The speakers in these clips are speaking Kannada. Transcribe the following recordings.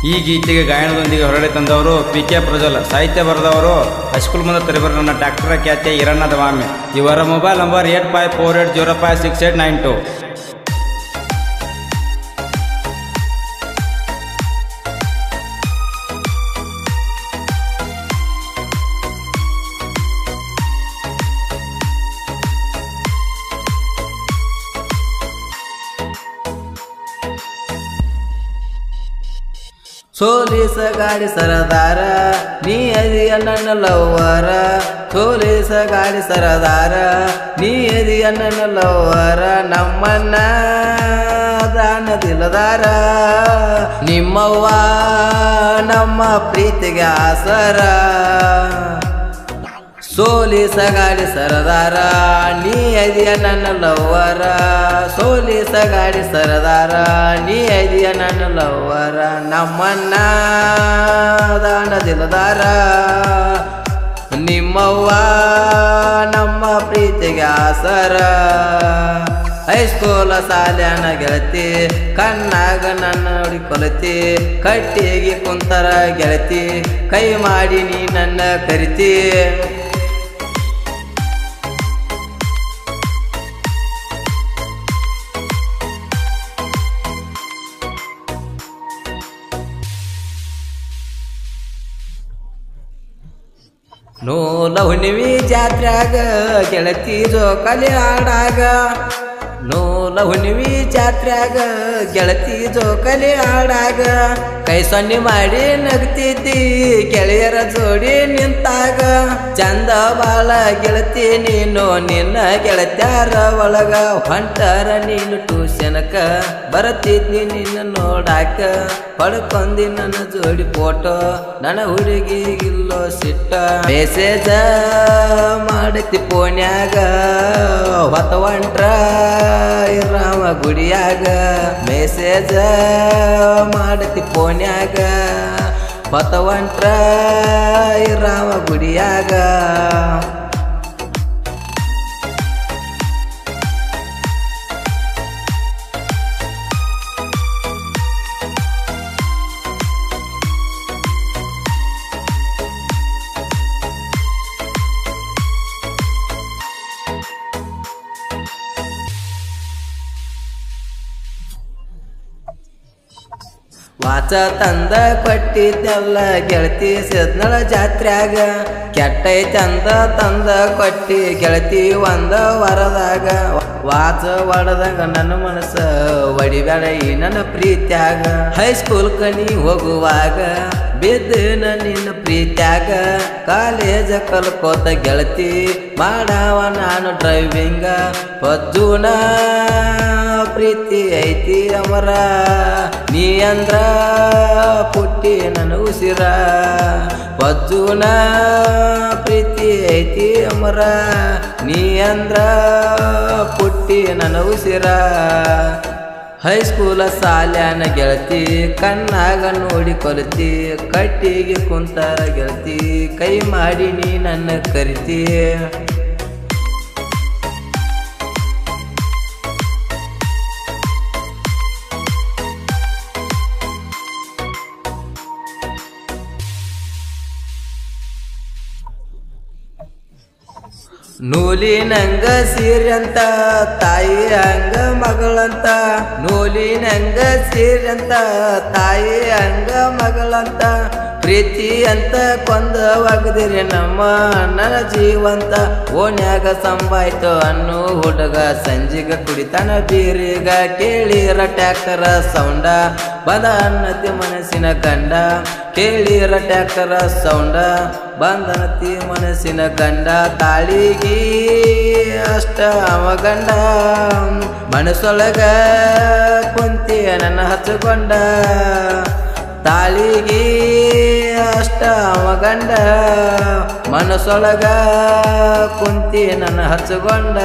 ಈ ಗೀತೆಗೆ ಗಾಯನದೊಂದಿಗೆ ಹೊರಡೆ ತಂದವರು ಪಿ.ಕೆ. ಪ್ರಜ್ವಲ್, ಸಾಹಿತ್ಯ ಬರೆದವರು ಹೈಸ್ಕೂಲ್ ಮುಂದೆ ತರಿಬರು ನನ್ನ ಡಾಕ್ಟರ್ ಖ್ಯಾತಿಯ ಹಿರಣ್ಣ ದವಾಮಿ. ಇವರ ಮೊಬೈಲ್ ನಂಬರ್ 8548056892. ಸೋಲಿಸ ಗಾಡಿ ಸರದಾರ ನೀ ಅದಿಯ ನನ್ನ ಲವ್ವರ, ಸೋಲಿಸ ಗಾಡಿ ಸರದಾರ ನೀ ಅದಿಯ ನನ್ನ ಲವ್ವರ, ನಮ್ಮನ್ನ ದಾನದಿಲ್ಲದಾರ ನಿಮ್ಮವ್ವ ನಮ್ಮ ಪ್ರೀತಿಗೆ ಆಸರ. ಸೋಲಿಸ ಗಾಡಿ ಸರದಾರ ನೀ ಅದಿಯ ನನ್ನ ಲವ್ವರ, ಸೋಲಿಸ ಗಾಡಿ ಸರದಾರ ನೀ ಅದಿಯ ನನ್ನ ಲವ್ವರ, ನಮ್ಮನ್ನ ದಾನದಿಲ್ಲದಾರ ನಿಮ್ಮವ್ವ ನಮ್ಮ ಪ್ರೀತಿಗೆ ಆಸರ. ಹೈಸ್ಕೂಲ ಸಾಲ್ಯಾನ ಗೆಳತಿ ಕಣ್ಣಾಗ ನನ್ನ ನೋಡಿ ಕೊಲತಿ, ಕಟ್ಟಿಗೆ ಕುಂತರ ಗೆಳತಿ ಕೈ ಮಾಡಿ ನೀ ನನ್ನ ಕರಿತಿ. ನೂಲ ಹುಣ್ಣಿಮೆ ಜಾತ್ರ್ಯಾಗ ಗೆಳತಿ ಜೋಕಾಲಿ ಆಡಾಗ, ನೂಲ ಹುಣ್ಣಿಮೆ ಜಾತ್ರ್ಯಾಗ ಗೆಳತಿ ಜೋಕಾಲಿ ಆಡಾಗ, ಕೈ ಸೊನ್ನೆ ಮಾಡಿ ನಗ್ತಿದ್ದಿ ಗೆಳೆಯರ ಜೋಡಿ ನಿಂತಾಗ. ಚಂದ ಬಾಳ ಗೆಳತಿ ನೀನು ನಿನ್ನ ಗೆಳತ್ಯಾರ ಒಳಗ, ಹೊಂಟರ ನೀನು ಟ್ಯೂಷನ್ಕ ಬರತಿದ್ನಿ ನಿನ್ನ ನೋಡಾಕ. ಪಡ್ಕೊಂಡಿ ನನ್ನ ಜೋಡಿ ಫೋಟೋ ನನ್ನ ಹುಡುಗಿಗಿಲ್ಲೋ ಸಿಟ್ಟ, ಮೆಸೇಜ ಮಾಡತಿ ಫೋನ್ಯಾಗ ಹೊತ್ತ ಹೊಂಟ್ರ ರಾಮ ಗುಡಿಯಾಗ. ಮೆಸೇಜ ಮಾಡತಿ ಫೋನ್ಯಾಗ ಹೊತ್ತ ಹೊಂಟ್ರ ರಾಮ ಗುಡಿಯಾಗ. ವಾಚ ತಂದ ಕೊಟ್ಟಿದ್ದೆಲ್ಲ ಗೆಳತಿ ಸೇದ್ನಳ ಜಾತ್ರ್ಯಾಗ, ಕೆಟ್ಟೈತಂದ ತಂದ ಕೊಟ್ಟಿ ಗೆಳತಿ ಒಂದ ವರದಾಗ. ವಾಚ ಒಡದಾಗ ನನ್ನ ಮನಸ್ಸ ಒಡಿಬೇಡ ಈ ನನ್ನ ಪ್ರೀತ್ಯಾಗ, ಹೈಸ್ಕೂಲ್ ಕನಿ ಹೋಗುವಾಗ ಬಿದ್ದನ ನಿನ್ನ ಪ್ರೀತ್ಯಾಗ. ಕಾಲೇಜ ಕಲ್ಕೋತ ಗೆಳತಿ ಮಾಡವ ನಾನು ಡ್ರೈವಿಂಗ, ಪಜ್ಜುನ ಪ್ರೀತಿ ಐತಿ ಅಮರ, ನೀ ಅಂದ್ರ ಪುಟ್ಟಿ ನನ್ನ ಉಸಿರ. ಪಜ್ಜುನ ಪ್ರೀತಿ ಐತಿ ಅಮರ, ನೀ ಅಂದ್ರ ಪುಟ್ಟಿ ನನ್ನ ಉಸಿರ. ಹೈಸ್ಕೂಲ ಸಾಲ್ಯಾನ ಗೆಳತಿ ಕಣ್ಣಾಗ ನೋಡಿ ಕೊಲತಿ, ಕಟ್ಟಿಗೆ ಕುಂತರ ಗೆಳತಿ ಕೈ ಮಾಡಿ ನೀ ನನ್ನ ಕರಿತಿ. ನೂಲಿನಂಗ ಸೀರೆಂತ ತಾಯಿ ಹಂಗ ಮಗಳಂತ, ನೂಲಿನಂಗ ಸೀರೆಂತ ತಾಯಿ ಹಂಗ ಮಗಳಂತ, ಪ್ರೀತಿ ಅಂತ ಕೊಂದ ಒಗದಿರಿ ನಮ್ಮ ನನ್ನ ಜೀವಂತ. ಓಣ್ಯಾಗ ಸಂಬಾಯ್ತು ಅನ್ನೋ ಹುಡುಗ ಸಂಜಿಗ ಕುಡಿತಾನ ಬೀರಿಗ, ಕೇಳಿರ ಟ್ಯಾಕ್ಟರ ಸೌಂಡ ಬಂದ ಅನ್ನತಿ ಮನಸ್ಸಿನ ಗಂಡ, ಕೇಳಿರ ಟ್ಯಾಕ್ಟರ ಸೌಂಡ ಬಂದನತಿ ಮನಸ್ಸಿನ ಗಂಡ. ತಾಳಿಗಿ ಅಷ್ಟ ಅವ ಗಂಡ ಮನಸ್ಸೊಳಗ ಕುಂತಿ ನನ್ನ ಹಚ್ಚಕೊಂಡ, ತಾಳಿಗಿ ಅಷ್ಟ ಅವ ಗಂಡ ಮನಸ್ಸೊಳಗ ಕುಂತಿ ನನ್ನ ಹಚ್ಚಕೊಂಡ.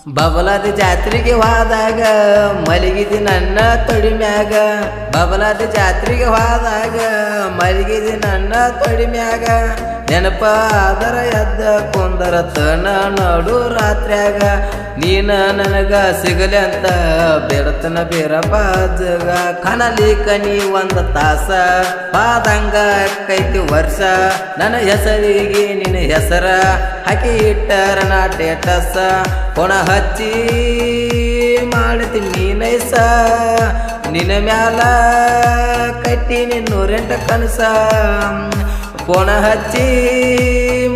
ಬಬಲಾದ ಜಾತ್ರೆಗೆ ಹೋದಾಗ ಮಲಗಿದಿ ನನ್ನ ತೊಡಿ ಮ್ಯಾಗ ಬಬಲಾದ ಜಾತ್ರೆಗೆ ಹೋದಾಗ ಮಲಗಿದಿ ನನ್ನ ತೊಡಿ ಮ್ಯಾಗ ನೆನಪ ಅದರ ಎದ್ದ ಕುಂದರ ತನ ನೋಡು ರಾತ್ರ್ಯಾಗ ನೀನ ನನಗ ಸಿಗಲಿ ಅಂತ ಬೇಡತನ ಬೇರಪ್ಪ ಜಗ ಕನಲಿಕ ನೀ ಒಂದ ತಾಸ ಪಾದಂಗ ಕೈತಿ ವರ್ಷ ನನ್ನ ಹೆಸರಿಗೆ ನಿನ್ನ ಹೆಸರ ಹಾಕಿ ಇಟ್ಟರ ನಾ ಟೇಟಸ ಕೊಣ ಹಚ್ಚಿ ಮಾಡ್ತೀನಿ ನೀನೈಸ ನಿನ್ನ ಮ್ಯಾಲ ಕಟ್ಟಿನಿ 108 ಕನಸ ಪೋಣ ಹಚ್ಚಿ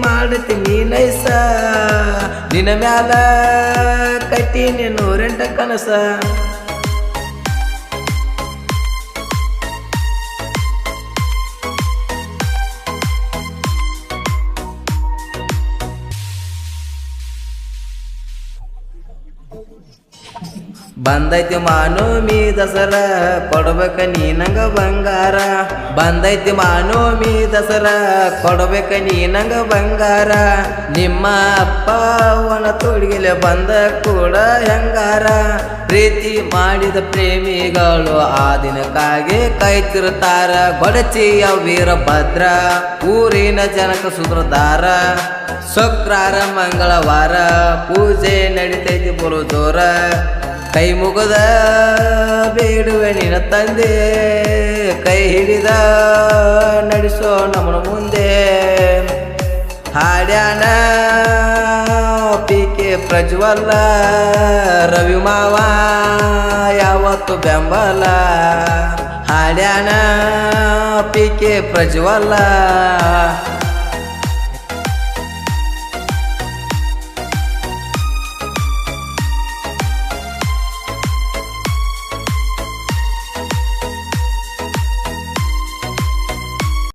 ಮಾಡ್ತೀನಿ ನೀನೈಸ ನಿನ್ನ ಮ್ಯಾಲ ಕಟ್ಟಿನಿ 108 ಕನಸ ಬಂದೈತಿ ಮಾನೋಮಿ ದಸರಾ ಕೊಡ್ಬೇಕ ನೀನಂಗ ಬಂಗಾರ ಬಂದೈತಿ ಮಾನೋಮಿ ದಸರಾ ಕೊಡ್ಬೇಕ ನೀನಂಗ ಬಂಗಾರ ನಿಮ್ಮ ಅಪ್ಪ ಅವನ ತೊಡಗಿಲೆ ಬಂದ ಕೂಡ ಹೆಂಗಾರ ಪ್ರೀತಿ ಮಾಡಿದ ಪ್ರೇಮಿಗಳು ಆ ದಿನಕ್ಕಾಗಿ ಕಾಯ್ತಿರ್ತಾರ ಗೊಡಚಿಯ ವೀರಭದ್ರ ಊರಿನ ಜನಕ ಸುದ್ರದಾರ ಶುಕ್ರಾರ ಮಂಗಳವಾರ ಪೂಜೆ ನಡಿತೈತಿ ಬರು ಜೋರ ಕೈ ಮುಗದ ಬೇಡುವೆ ನಿನ್ನ ತಂದೆ ಕೈ ಹಿಡಿದ ನಡೆಸೋ ನಮ್ಮನ ಮುಂದೆ ಹಾಡ್ಯಾನ ಪಿಕೆ ಪ್ರಜ್ವಲ್ಲ ರವಿ ಮಾವ ಯಾವತ್ತು ಬೆಂಬಲ ಹಾಡ್ಯಾನ ಪಿಕೆ ಪ್ರಜ್ವಲ್ಲ